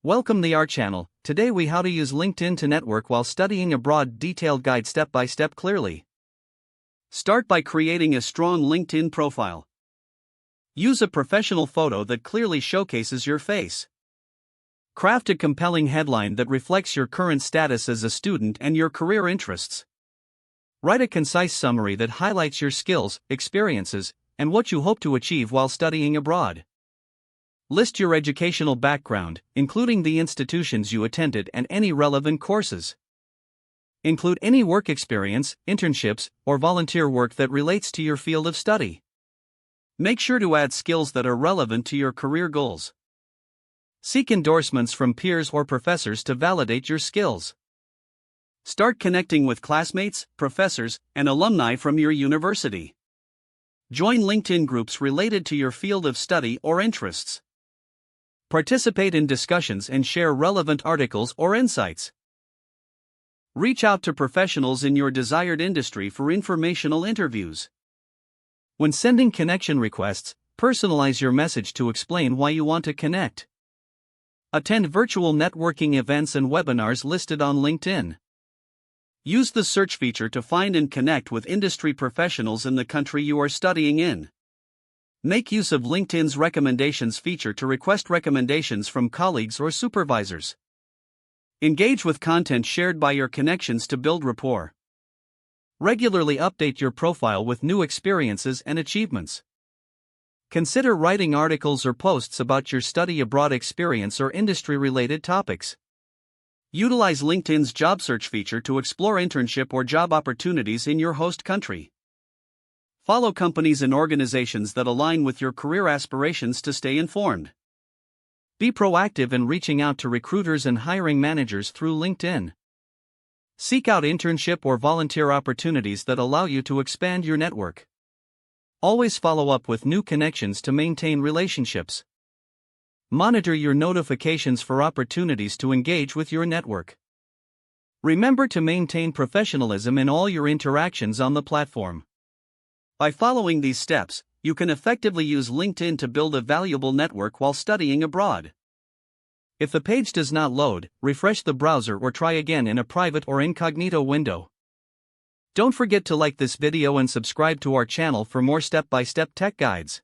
Welcome to our channel. Today we how to use LinkedIn to network while studying abroad. Detailed guide step by step clearly. Start by creating a strong LinkedIn profile. Use a professional photo that clearly showcases your face. Craft a compelling headline that reflects your current status as a student and your career interests. Write a concise summary that highlights your skills, experiences, and what you hope to achieve while studying abroad. List your educational background, including the institutions you attended and any relevant courses. Include any work experience, internships, or volunteer work that relates to your field of study. Make sure to add skills that are relevant to your career goals. Seek endorsements from peers or professors to validate your skills. Start connecting with classmates, professors, and alumni from your university. Join LinkedIn groups related to your field of study or interests. Participate in discussions and share relevant articles or insights. Reach out to professionals in your desired industry for informational interviews. When sending connection requests, personalize your message to explain why you want to connect. Attend virtual networking events and webinars listed on LinkedIn. Use the search feature to find and connect with industry professionals in the country you are studying in. Make use of LinkedIn's recommendations feature to request recommendations from colleagues or supervisors. Engage with content shared by your connections to build rapport. Regularly update your profile with new experiences and achievements. Consider writing articles or posts about your study abroad experience or industry-related topics. Utilize LinkedIn's job search feature to explore internship or job opportunities in your host country. Follow companies and organizations that align with your career aspirations to stay informed. Be proactive in reaching out to recruiters and hiring managers through LinkedIn. Seek out internship or volunteer opportunities that allow you to expand your network. Always follow up with new connections to maintain relationships. Monitor your notifications for opportunities to engage with your network. Remember to maintain professionalism in all your interactions on the platform. By following these steps, you can effectively use LinkedIn to build a valuable network while studying abroad. If the page does not load, refresh the browser or try again in a private or incognito window. Don't forget to like this video and subscribe to our channel for more step-by-step tech guides.